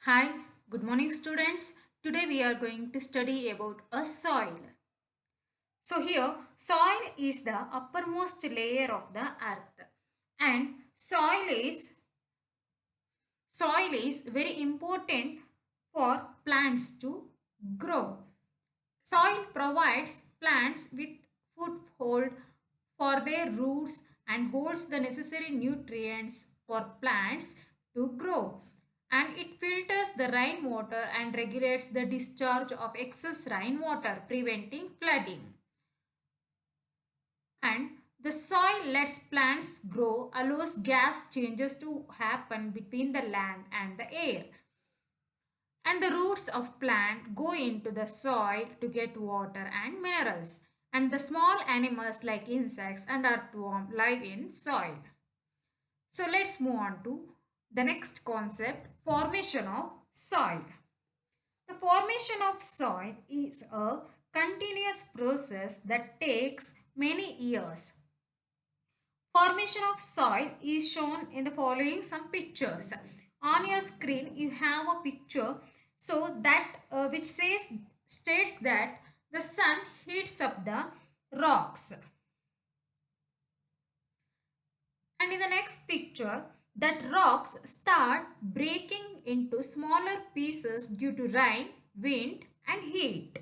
Hi, good morning students. Today we are going to study about a soil. So here soil is the uppermost layer of the earth and soil is very important for plants to grow. Soil provides plants with foothold for their roots and holds the necessary nutrients for plants to grow. And it filters the rainwater and regulates the discharge of excess rainwater, preventing flooding. And the soil lets plants grow, allows gas changes to happen between the land and the air, and the roots of plant go into the soil to get water and minerals, and the small animals like insects and earthworm live in soil. So let's move on to the next concept, formation of soil. The formation of soil is a continuous process that takes many years. Formation of soil is shown in the following some pictures. On your screen you have a picture so that which states that the sun heats up the rocks, and in the next picture that rocks start breaking into smaller pieces due to rain, wind and heat.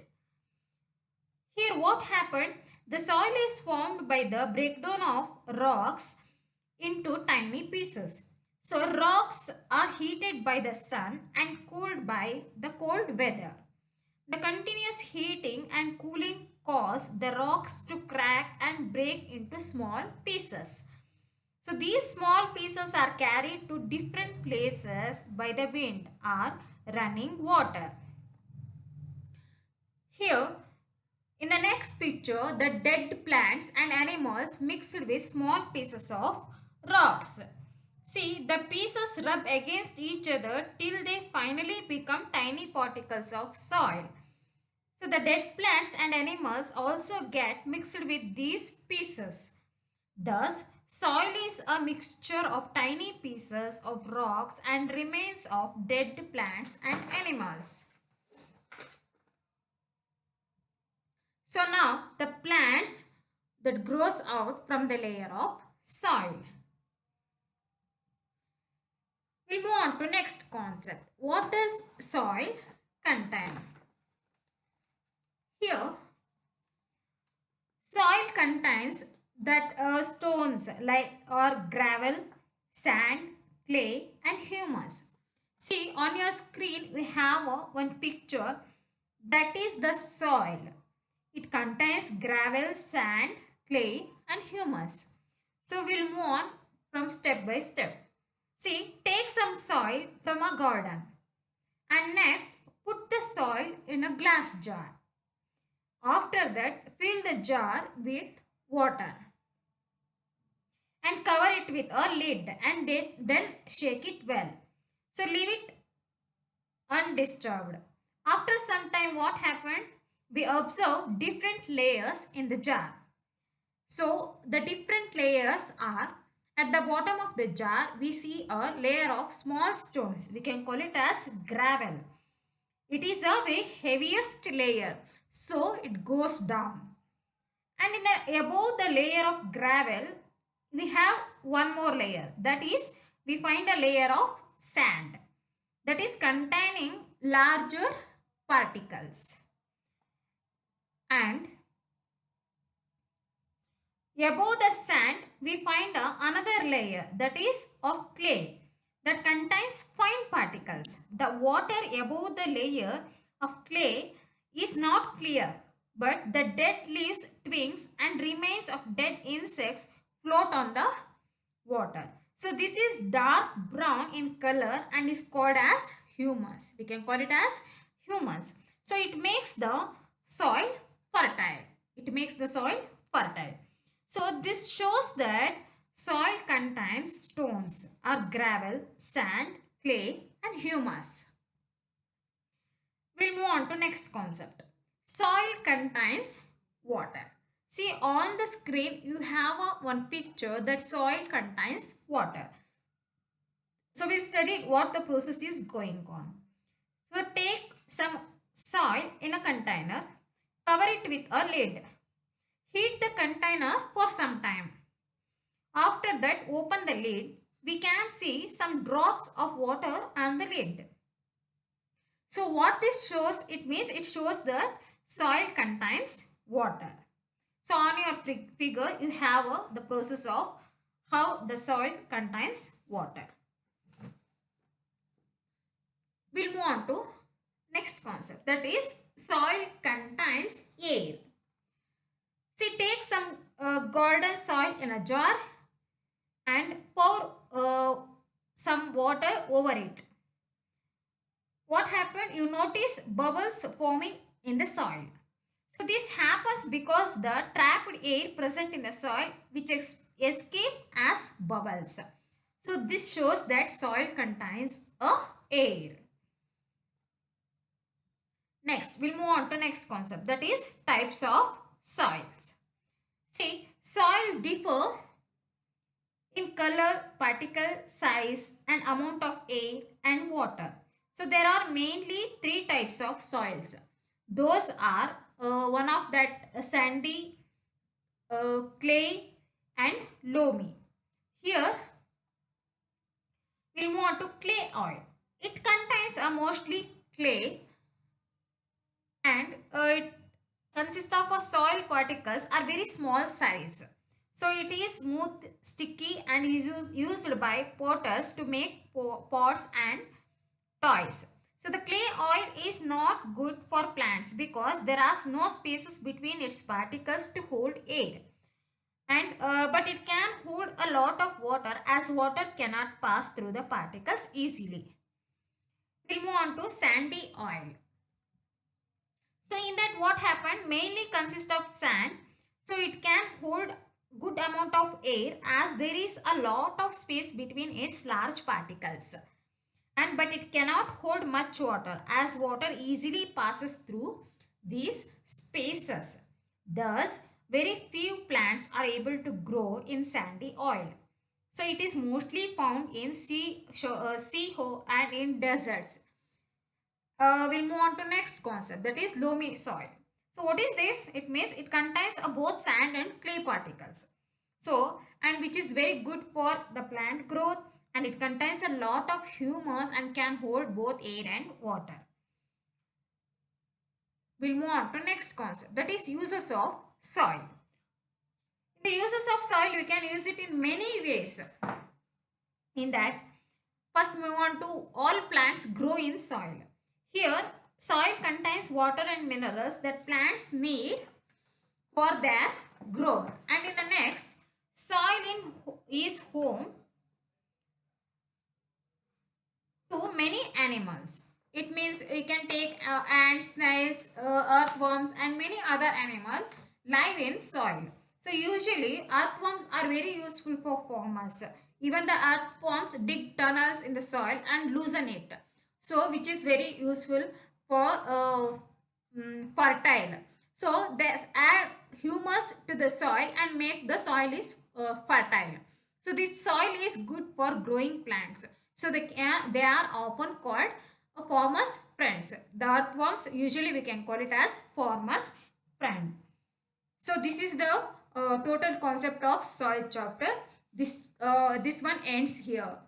Here what happened? The soil is formed by the breakdown of rocks into tiny pieces. So rocks are heated by the sun and cooled by the cold weather. The continuous heating and cooling cause the rocks to crack and break into small pieces. So these small pieces are carried to different places by the wind or running water. Here in the next picture, the dead plants and animals mixed with small pieces of rocks. See, the pieces rub against each other till they finally become tiny particles of soil. So the dead plants and animals also get mixed with these pieces. Thus, soil is a mixture of tiny pieces of rocks and remains of dead plants and animals. So now the plants that grows out from the layer of soil. We'll move on to next concept. What does soil contain? Here, soil contains that stones like or gravel, sand, clay and humus. See on your screen we have one picture that is the soil. It contains gravel, sand, clay and humus. So we'll move on from step by step. See, take some soil from a garden and next put the soil in a glass jar. After that, fill the jar with water and cover it with a lid and then shake it well. So leave it undisturbed. After some time what happened? We observe different layers in the jar. So the different layers are at the bottom of the jar we see a layer of small stones. We can call it as gravel. It is a very heaviest layer, so it goes down. And in the above the layer of gravel we have one more layer, that is we find a layer of sand that is containing larger particles. And above the sand, we find another layer that is of clay that contains fine particles. The water above the layer of clay is not clear, but the dead leaves, twigs and remains of dead insects float on the water. So this is dark brown in color and is called as humus. We can call it as humus. So it makes the soil fertile. It makes the soil fertile. So this shows that soil contains stones or gravel, sand, clay and humus. We'll move on to next concept. Soil contains water. See on the screen you have one picture that soil contains water. So we studied what the process is going on. So take some soil in a container, cover it with a lid. Heat the container for some time. After that, open the lid. We can see some drops of water on the lid. So what this shows, it means it shows that soil contains water. So on your figure, you have the process of how the soil contains water. We'll move on to next concept, that is soil contains air. See, take some golden soil in a jar and pour some water over it. What happened? You notice bubbles forming in the soil. So this happens because the trapped air present in the soil which escape as bubbles. So this shows that soil contains air. Next, we'll move on to next concept, that is types of soils. See, soil differ in color, particle size and amount of air and water. So there are mainly three types of soils. Those are one of that sandy, clay and loamy. Here we'll move on to clay oil. It contains mostly clay and it consists of a soil particles are very small size. So it is smooth, sticky and is used by potters to make pots and toys. So the clay oil is not good for plants because there are no spaces between its particles to hold air. And but it can hold a lot of water as water cannot pass through the particles easily. We'll move on to sandy oil. So in that what happened, mainly consists of sand. So it can hold good amount of air as there is a lot of space between its large particles. And but it cannot hold much water as water easily passes through these spaces. Thus, very few plants are able to grow in sandy oil. So it is mostly found in sea and in deserts. We'll move on to next concept, that is loamy soil. So what is this? It means it contains both sand and clay particles. So, and which is very good for the plant growth, and it contains a lot of humus and can hold both air and water. We'll move on to next concept, that is uses of soil. In the uses of soil, we can use it in many ways. In that, first move on to all plants grow in soil. Here, soil contains water and minerals that plants need for their growth. And in the next, soil is home to many animals. It means you can take ants, snails, earthworms and many other animals live in soil. So usually earthworms are very useful for farmers. Even the earthworms dig tunnels in the soil and loosen it. So which is very useful for fertile. So they add humus to the soil and make the soil is fertile. So this soil is good for growing plants. So they are often called farmers' friends. The earthworms usually we can call it as farmers' friend. So this is the total concept of soil chapter. This one ends here.